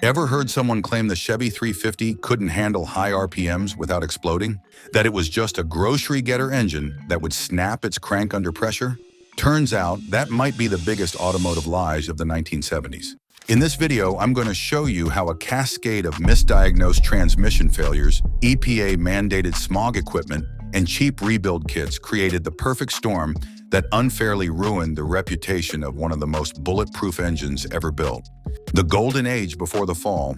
Ever heard someone claim the Chevy 350 couldn't handle high RPMs without exploding? That it was just a grocery-getter engine that would snap its crank under pressure? Turns out that might be the biggest automotive lies of the 1970s. In this video, I'm going to show you how a cascade of misdiagnosed transmission failures, EPA-mandated smog equipment, and cheap rebuild kits created the perfect storm that unfairly ruined the reputation of one of the most bulletproof engines ever built. The golden age before the fall.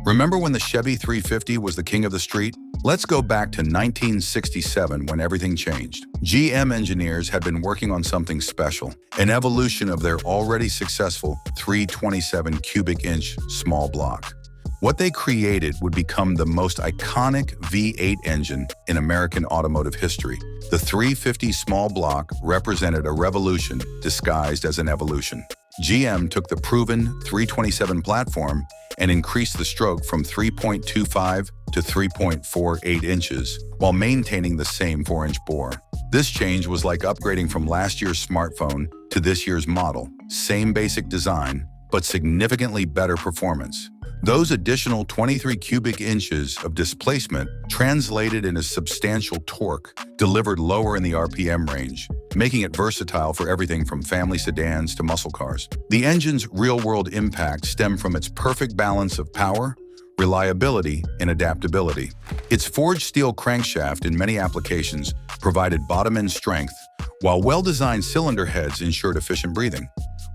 Remember when the Chevy 350 was the king of the street? Let's go back to 1967 when everything changed. GM engineers had been working on something special, an evolution of their already successful 327 cubic inch small block. What they created would become the most iconic V8 engine in American automotive history. The 350 small block represented a revolution disguised as an evolution. GM took the proven 327 platform and increased the stroke from 3.25 to 3.48 inches while maintaining the same 4-inch bore. This change was like upgrading from last year's smartphone to this year's model. Same basic design, but significantly better performance. Those additional 23 cubic inches of displacement translated into substantial torque, delivered lower in the RPM range, making it versatile for everything from family sedans to muscle cars. The engine's real-world impact stemmed from its perfect balance of power, reliability, and adaptability. Its forged steel crankshaft in many applications provided bottom-end strength, while well-designed cylinder heads ensured efficient breathing.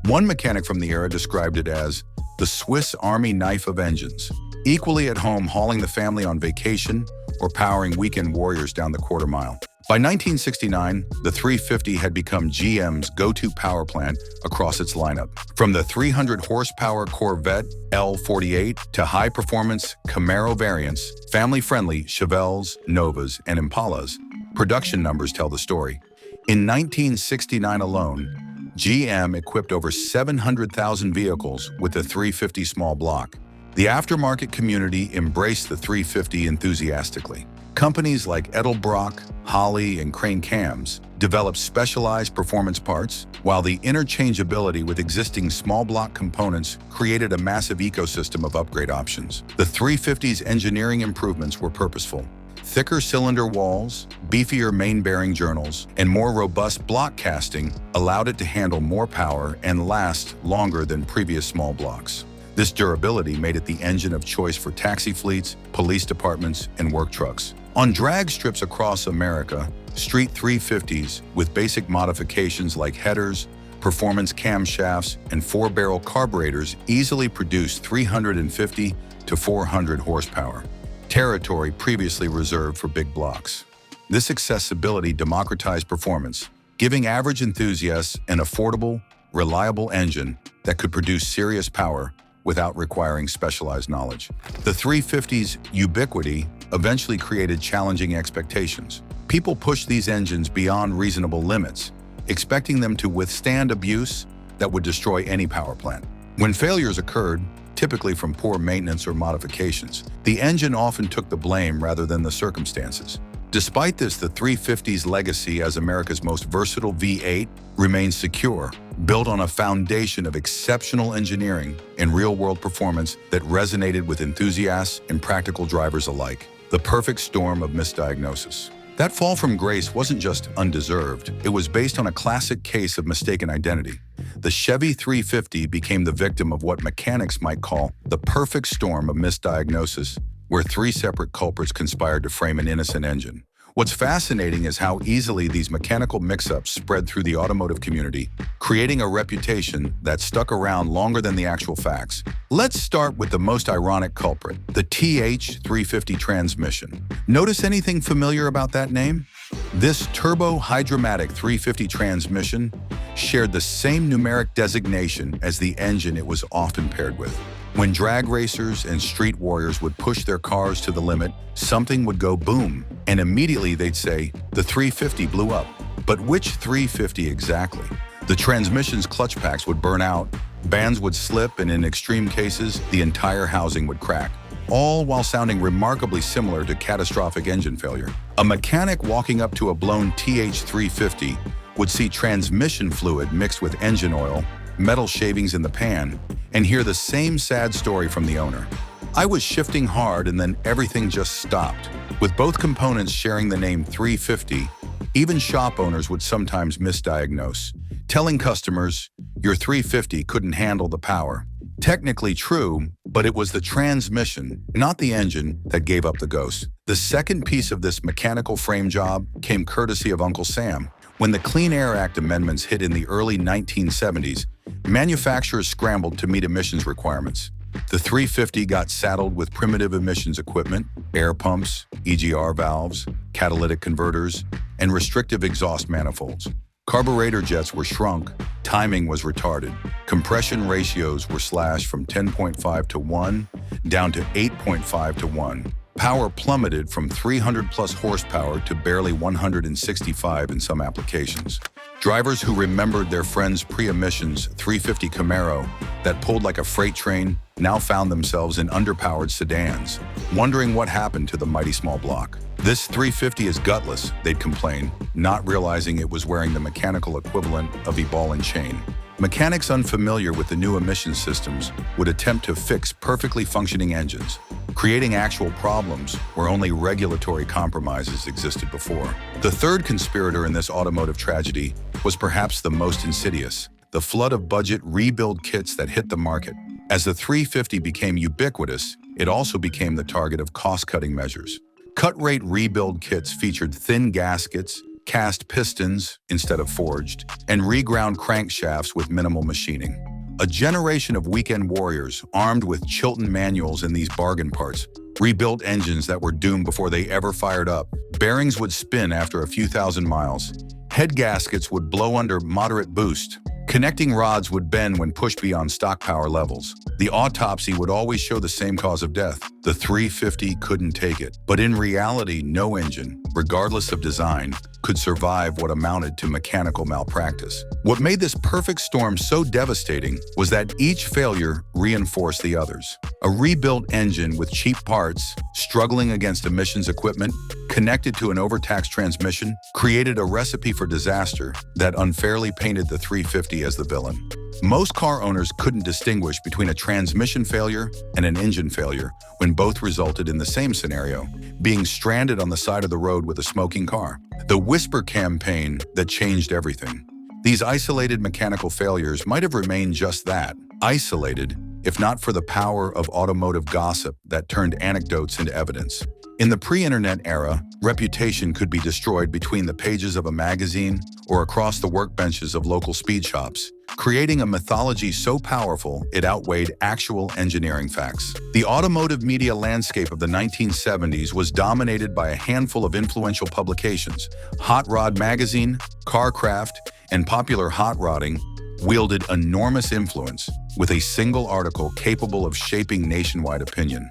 One mechanic from the era described it as the Swiss Army knife of engines, equally at home hauling the family on vacation or powering weekend warriors down the quarter mile. By 1969, the 350 had become GM's go-to power plant across its lineup. From the 300-horsepower Corvette L48 to high-performance Camaro variants, family-friendly Chevelles, Novas, and Impalas, production numbers tell the story. In 1969 alone, GM equipped over 700,000 vehicles with the 350 small block. The aftermarket community embraced the 350 enthusiastically. Companies like Edelbrock, Holley, and Crane Cams developed specialized performance parts, while the interchangeability with existing small block components created a massive ecosystem of upgrade options. The 350's engineering improvements were purposeful. Thicker cylinder walls, beefier main bearing journals, and more robust block casting allowed it to handle more power and last longer than previous small blocks. This durability made it the engine of choice for taxi fleets, police departments, and work trucks. On drag strips across America, street 350s with basic modifications like headers, performance camshafts, and 4-barrel carburetors easily produced 350 to 400 horsepower. Territory previously reserved for big blocks. This accessibility democratized performance, giving average enthusiasts an affordable, reliable engine that could produce serious power without requiring specialized knowledge. The 350's ubiquity eventually created challenging expectations. People pushed these engines beyond reasonable limits, expecting them to withstand abuse that would destroy any power plant. When failures occurred, typically from poor maintenance or modifications, the engine often took the blame rather than the circumstances. Despite this, the 350's legacy as America's most versatile V8 remains secure, built on a foundation of exceptional engineering and real-world performance that resonated with enthusiasts and practical drivers alike. The perfect storm of misdiagnosis. That fall from grace wasn't just undeserved, it was based on a classic case of mistaken identity. The Chevy 350 became the victim of what mechanics might call the perfect storm of misdiagnosis, where 3 separate culprits conspired to frame an innocent engine. What's fascinating is how easily these mechanical mix-ups spread through the automotive community, creating a reputation that stuck around longer than the actual facts. Let's start with the most ironic culprit, the TH350 transmission. Notice anything familiar about that name? This turbo-hydromatic 350 transmission shared the same numeric designation as the engine it was often paired with. When drag racers and street warriors would push their cars to the limit, something would go boom, and immediately they'd say, the 350 blew up. But which 350 exactly? The transmission's clutch packs would burn out, bands would slip, and in extreme cases, the entire housing would crack, all while sounding remarkably similar to catastrophic engine failure. A mechanic walking up to a blown TH350 would see transmission fluid mixed with engine oil, metal shavings in the pan, and hear the same sad story from the owner. I was shifting hard and then everything just stopped. With both components sharing the name 350, even shop owners would sometimes misdiagnose, telling customers, "Your 350 couldn't handle the power." Technically true, but it was the transmission, not the engine, that gave up the ghost. The second piece of this mechanical frame job came courtesy of Uncle Sam. When the Clean Air Act amendments hit in the early 1970s, manufacturers scrambled to meet emissions requirements. The 350 got saddled with primitive emissions equipment, air pumps, EGR valves, catalytic converters, and restrictive exhaust manifolds. Carburetor jets were shrunk, timing was retarded, compression ratios were slashed from 10.5 to 1 down to 8.5 to 1. Power plummeted from 300 plus horsepower to barely 165 in some applications. Drivers who remembered their friend's pre-emissions 350 Camaro that pulled like a freight train now found themselves in underpowered sedans, wondering what happened to the mighty small block. "This 350 is gutless," they'd complain, not realizing it was wearing the mechanical equivalent of a ball and chain. Mechanics unfamiliar with the new emission systems would attempt to fix perfectly functioning engines, creating actual problems where only regulatory compromises existed before. The third conspirator in this automotive tragedy was perhaps the most insidious: the flood of budget rebuild kits that hit the market. As the 350 became ubiquitous, it also became the target of cost-cutting measures. Cut-rate rebuild kits featured thin gaskets, cast pistons instead of forged, and reground crankshafts with minimal machining. A generation of weekend warriors, armed with Chilton manuals and these bargain parts, rebuilt engines that were doomed before they ever fired up. Bearings would spin after a few thousand miles. Head gaskets would blow under moderate boost. Connecting rods would bend when pushed beyond stock power levels. The autopsy would always show the same cause of death. The 350 couldn't take it. But in reality, no engine, regardless of design, could survive what amounted to mechanical malpractice. What made this perfect storm so devastating was that each failure reinforced the others. A rebuilt engine with cheap parts, struggling against emissions equipment, connected to an overtaxed transmission, created a recipe for disaster that unfairly painted the 350 as the villain. Most car owners couldn't distinguish between a transmission failure and an engine failure when both resulted in the same scenario: being stranded on the side of the road with a smoking car. The whisper campaign that changed everything. These isolated mechanical failures might have remained just that, isolated, if not for the power of automotive gossip that turned anecdotes into evidence. In the pre-internet era, reputation could be destroyed between the pages of a magazine or across the workbenches of local speed shops, creating a mythology so powerful it outweighed actual engineering facts. The automotive media landscape of the 1970s was dominated by a handful of influential publications. Hot Rod Magazine, Carcraft, and Popular Hot Rodding wielded enormous influence, with a single article capable of shaping nationwide opinion.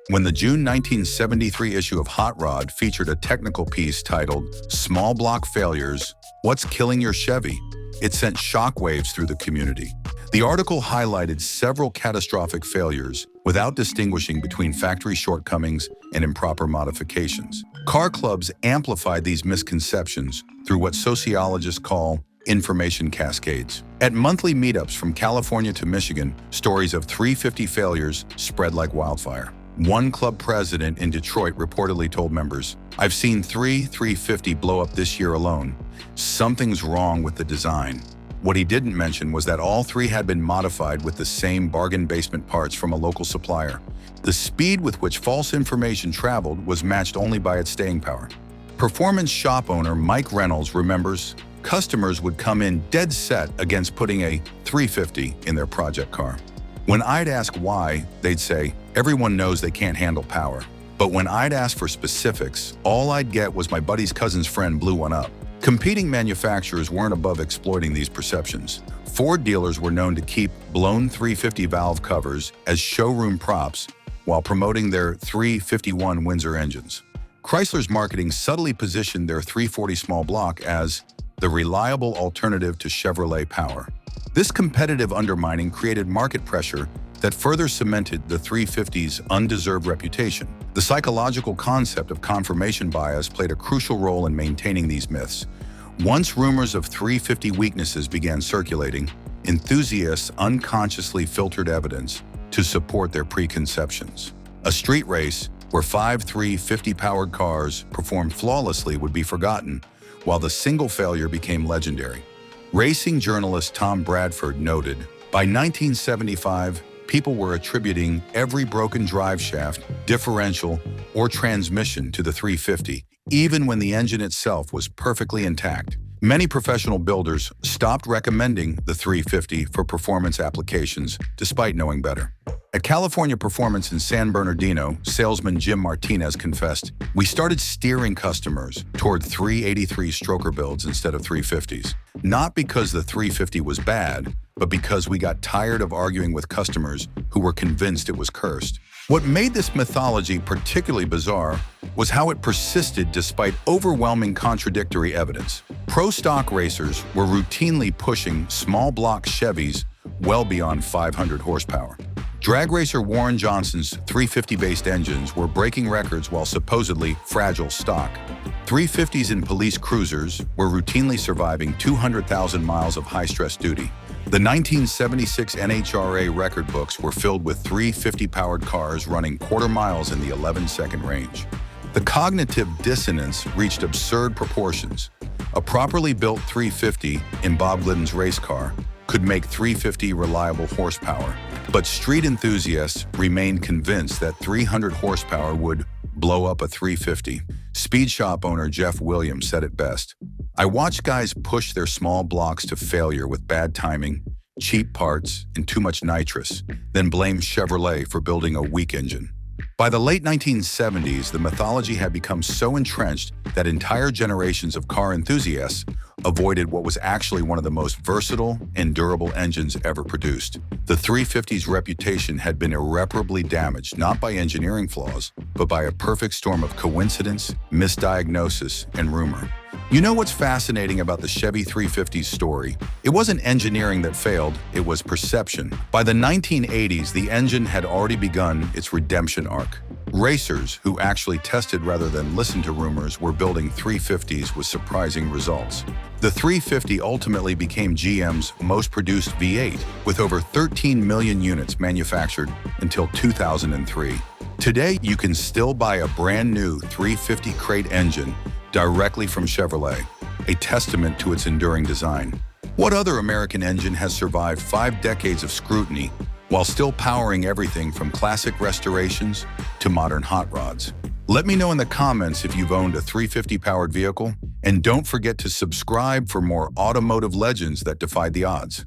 When the June 1973 issue of Hot Rod featured a technical piece titled "Small Block Failures: What's Killing Your Chevy?" it sent shockwaves through the community. The article highlighted several catastrophic failures without distinguishing between factory shortcomings and improper modifications. Car clubs amplified these misconceptions through what sociologists call information cascades. At monthly meetups from California to Michigan, stories of 350 failures spread like wildfire. One club president in Detroit reportedly told members, "I've seen 350 blow up this year alone. Something's wrong with the design." What he didn't mention was that all three had been modified with the same bargain basement parts from a local supplier. The speed with which false information traveled was matched only by its staying power. Performance shop owner Mike Reynolds remembers, customers would come in dead set against putting a 350 in their project car. When I'd ask why, they'd say, "Everyone knows they can't handle power." But when I'd ask for specifics, all I'd get was my buddy's cousin's friend blew one up. Competing manufacturers weren't above exploiting these perceptions. Ford dealers were known to keep blown 350 valve covers as showroom props while promoting their 351 Windsor engines. Chrysler's marketing subtly positioned their 340 small block as the reliable alternative to Chevrolet power. This competitive undermining created market pressure that further cemented the 350's undeserved reputation. The psychological concept of confirmation bias played a crucial role in maintaining these myths. Once rumors of 350 weaknesses began circulating, enthusiasts unconsciously filtered evidence to support their preconceptions. A street race where 5 350-powered cars performed flawlessly would be forgotten, while the single failure became legendary. Racing journalist Tom Bradford noted, by 1975, people were attributing every broken drive shaft, differential, or transmission to the 350, even when the engine itself was perfectly intact. Many professional builders stopped recommending the 350 for performance applications, despite knowing better. At California Performance in San Bernardino, salesman Jim Martinez confessed, "We started steering customers toward 383 stroker builds instead of 350s. Not because the 350 was bad, but because we got tired of arguing with customers who were convinced it was cursed." What made this mythology particularly bizarre was how it persisted despite overwhelming contradictory evidence. Pro-stock racers were routinely pushing small block Chevys well beyond 500 horsepower. Drag racer Warren Johnson's 350-based engines were breaking records while supposedly fragile stock. 350s in police cruisers were routinely surviving 200,000 miles of high-stress duty. The 1976 NHRA record books were filled with 350-powered cars running quarter miles in the 11-second range. The cognitive dissonance reached absurd proportions. A properly built 350 in Bob Glidden's race car could make 350 reliable horsepower, but street enthusiasts remained convinced that 300 horsepower would blow up a 350. Speed shop owner Jeff Williams said it best, "I watch guys push their small blocks to failure with bad timing, cheap parts, and too much nitrous, then blame Chevrolet for building a weak engine." By the late 1970s, the mythology had become so entrenched that entire generations of car enthusiasts avoided what was actually one of the most versatile and durable engines ever produced. The 350's reputation had been irreparably damaged not by engineering flaws, but by a perfect storm of coincidence, misdiagnosis, and rumor. You know what's fascinating about the Chevy 350's story? It wasn't engineering that failed, it was perception. By the 1980s, the engine had already begun its redemption arc. Racers who actually tested rather than listened to rumors were building 350s with surprising results. The 350 ultimately became GM's most produced V8, with over 13 million units manufactured until 2003. Today, you can still buy a brand new 350 crate engine directly from Chevrolet, a testament to its enduring design. What other American engine has survived 5 decades of scrutiny while still powering everything from classic restorations to modern hot rods? Let me know in the comments if you've owned a 350-powered vehicle, and don't forget to subscribe for more automotive legends that defied the odds.